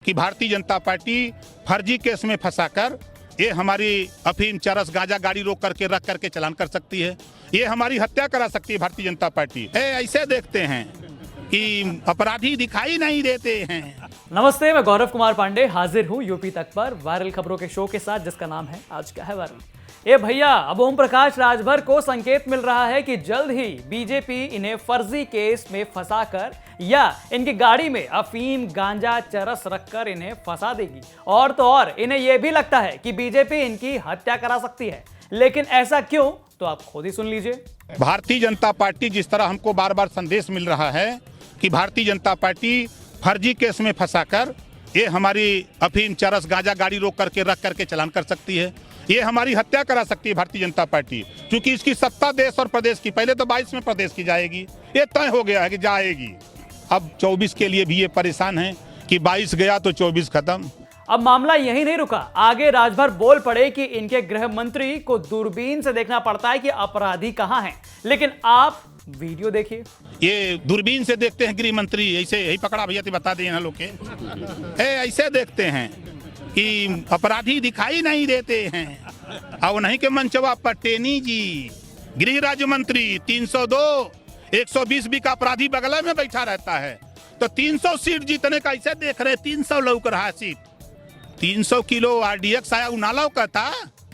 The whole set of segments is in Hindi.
कि भारतीय जनता पार्टी फर्जी केस में फंसाकर ये हमारी अफीम चरस गांजा गाड़ी रोक करके रख करके चलान कर सकती है, ये हमारी हत्या करा सकती है भारतीय जनता पार्टी। ऐसे देखते हैं कि अपराधी दिखाई नहीं देते हैं। नमस्ते, मैं गौरव कुमार पांडे हाजिर हूँ यूपी तक पर वायरल खबरों के शो के साथ, जिसका नाम है आज क्या है वायरल। ए भैया, अब ओम प्रकाश राजभर को संकेत मिल रहा है कि जल्द ही बीजेपी इन्हें फर्जी केस में फंसाकर या इनकी गाड़ी में अफीम गांजा चरस रखकर इन्हें फंसा देगी। और तो और इन्हें यह भी लगता है कि बीजेपी इनकी हत्या करा सकती है। लेकिन ऐसा क्यों, तो आप खुद ही सुन लीजिए। भारतीय जनता पार्टी जिस तरह हमको बार बार संदेश मिल रहा है कि भारतीय जनता पार्टी फर्जी केस में फंसाकर ये हमारी अफीम चरस गांजा गाड़ी रोक करके रख करके चलान कर सकती है, ये हमारी हत्या करा सकती है भारतीय जनता पार्टी। क्योंकि इसकी सत्ता देश और प्रदेश की, पहले तो 22 में प्रदेश की जाएगी, ये तय हो गया है कि जाएगी। अब 24 के लिए भी ये परेशान है कि 22 गया तो 24 खत्म। अब मामला यही नहीं रुका, आगे राजभर बोल पड़े कि इनके गृह मंत्री को दूरबीन से देखना पड़ता है कि अपराधी कहां हैं। लेकिन आप वीडियो देखिए। ये दूरबीन से देखते हैं गृह मंत्री, ऐसे यही पकड़ा भैया तो बता दें लोग के। ऐसे देखते हैं कि अपराधी दिखाई नहीं देते हैं। अब नहीं के मनचवा पटेनी जी गृह राज्य मंत्री 302 120 भी का अपराधी बगल में बैठा रहता है, तो 300 सीट जीतने का ऐसे देख रहे, 300 लौक रहा सीट, 300 किलो RDX आया ना लौकता।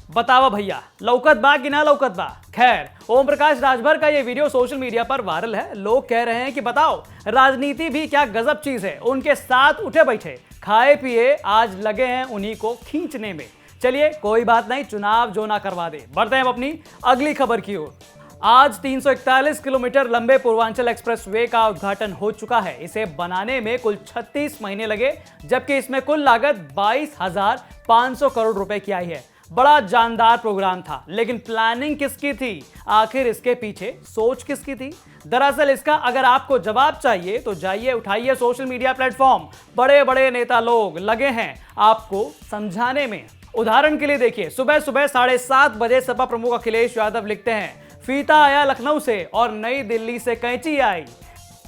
बतावा भैया, लौकत बा कि ना लौकत बा। खैर, ओम प्रकाश राजभर का ये वीडियो सोशल मीडिया पर वायरल है। लोग कह रहे हैं कि बताओ, राजनीति भी क्या गजब चीज है। उनके साथ उठे बैठे खाए पिए आज लगे हैं उन्हीं को खींचने में। चलिए कोई बात नहीं, चुनाव जो ना करवा दे। बढ़ते हैं अपनी अगली खबर की ओर। आज 341 किलोमीटर लंबे पूर्वांचल एक्सप्रेसवे का उद्घाटन हो चुका है। इसे बनाने में कुल 36 महीने लगे, जबकि इसमें कुल लागत 22,500 करोड़ रुपए की आई है। बड़ा जानदार प्रोग्राम था, लेकिन प्लानिंग किसकी थी? आखिर इसके पीछे सोच किसकी थी? दरअसल इसका अगर आपको जवाब चाहिए तो जाइए, उठाइए सोशल मीडिया प्लेटफॉर्म। बड़े बड़े नेता लोग लगे हैं आपको समझाने में। उदाहरण के लिए देखिए, सुबह सुबह 7:30 बजे सपा प्रमुख अखिलेश यादव लिखते हैं, फीता आया लखनऊ से और नई दिल्ली से कैंची आई।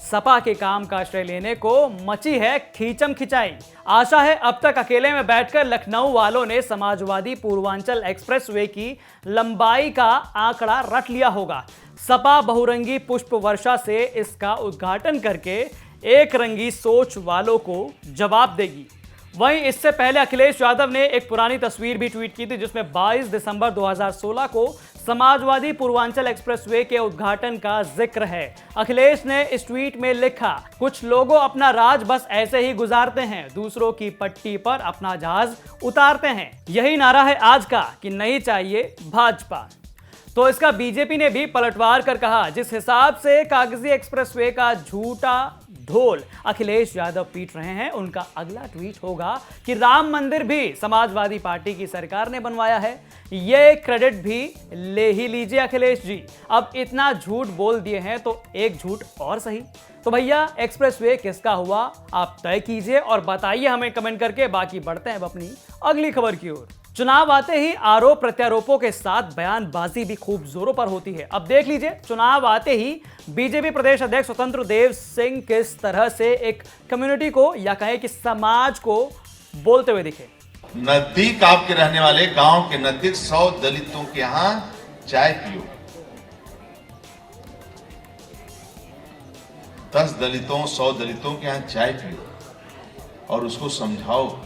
सपा के काम का श्रेय लेने को मची है खींचम खिंचाई। आशा है अब तक अकेले में बैठकर लखनऊ वालों ने समाजवादी पूर्वांचल एक्सप्रेसवे की लंबाई का आंकड़ा रट लिया होगा। सपा बहुरंगी पुष्प वर्षा से इसका उद्घाटन करके एक रंगी सोच वालों को जवाब देगी। वहीं इससे पहले अखिलेश यादव ने एक पुरानी तस्वीर भी ट्वीट की थी, जिसमें 22 दिसंबर 2016 को समाजवादी पूर्वांचल एक्सप्रेसवे के उद्घाटन का जिक्र है। अखिलेश ने इस ट्वीट में लिखा, कुछ लोगों अपना राज बस ऐसे ही गुजारते हैं, दूसरों की पट्टी पर अपना जहाज उतारते हैं। यही नारा है आज का कि नहीं चाहिए भाजपा। तो इसका बीजेपी ने भी पलटवार कर कहा, जिस हिसाब से कागजी एक्सप्रेसवे का झूठा ढोल अखिलेश यादव पीट रहे हैं, उनका अगला ट्वीट होगा कि राम मंदिर भी समाजवादी पार्टी की सरकार ने बनवाया है। ये क्रेडिट भी ले ही लीजिए अखिलेश जी। अब इतना झूठ बोल दिए हैं तो एक झूठ और सही। तो भैया, एक्सप्रेसवे किसका हुआ आप तय कीजिए और बताइए हमें कमेंट करके। बाकी बढ़ते हैं अपनी अगली खबर की ओर। चुनाव आते ही आरोप प्रत्यारोपों के साथ बयानबाजी भी खूब जोरों पर होती है। अब देख लीजिए, चुनाव आते ही बीजेपी प्रदेश अध्यक्ष स्वतंत्र देव सिंह किस तरह से एक कम्युनिटी को या कहें कि समाज को बोलते हुए दिखे। नजदीक आपके रहने वाले गांव के नजदीक 100 दलितों के यहां चाय पियो, 10 दलितों 100 दलितों के यहां चाय पियो और उसको समझाओ,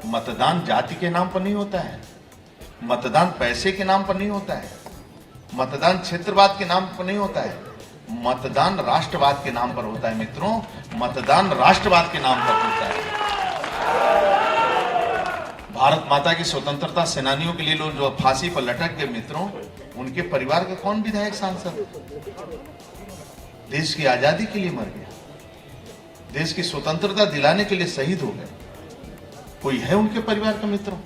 मतदान जाति के नाम पर नहीं होता है, मतदान पैसे के नाम पर नहीं होता है, मतदान क्षेत्रवाद के नाम पर नहीं होता है, मतदान राष्ट्रवाद के नाम पर होता है। मित्रों, मतदान राष्ट्रवाद के नाम पर होता है। भारत माता की स्वतंत्रता सेनानियों के लिए लोग जो फांसी पर लटक गए, मित्रों, उनके परिवार का कौन विधायक सांसद देश की आजादी के लिए मर गया, देश की स्वतंत्रता दिलाने के लिए शहीद हो गए? कोई है उनके परिवार का? मित्रों,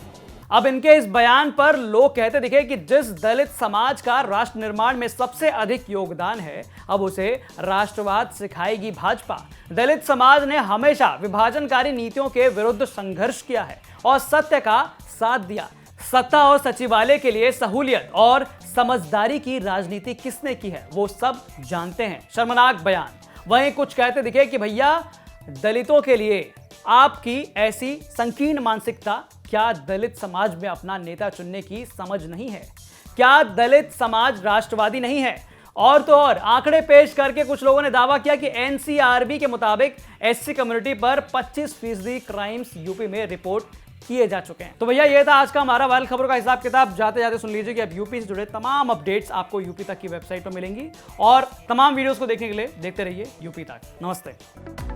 अब इनके इस बयान पर लोग कहते दिखे कि जिस दलित समाज का राष्ट्र निर्माण में सबसे अधिक योगदान है, अब उसे राष्ट्रवाद सिखाएगी भाजपा। दलित समाज ने हमेशा विभाजनकारी नीतियों के विरुद्ध संघर्ष किया है और सत्य का साथ दिया। सत्ता और सचिवालय के लिए सहूलियत और समझदारी की राजनीति किसने की है, वो सब जानते हैं। शर्मनाक बयान। वहीं कुछ कहते दिखे कि भैया, दलितों के लिए आपकी ऐसी संकीर्ण मानसिकता क्या दलित समाज में अपना नेता चुनने की समझ नहीं है? क्या दलित समाज राष्ट्रवादी नहीं है? और तो और आंकड़े पेश करके कुछ लोगों ने दावा किया कि एनसीआरबी के मुताबिक एससी कम्युनिटी पर 25% क्राइम्स यूपी में रिपोर्ट किए जा चुके हैं। तो भैया ये था आज का हमारा वायरल खबरों का हिसाब किताब। जाते जाते सुन लीजिए कि अब यूपी से जुड़े तमाम अपडेट्स आपको यूपी तक की वेबसाइट पर मिलेंगी और तमाम वीडियोस को देखने के लिए देखते रहिए यूपी तक। नमस्ते।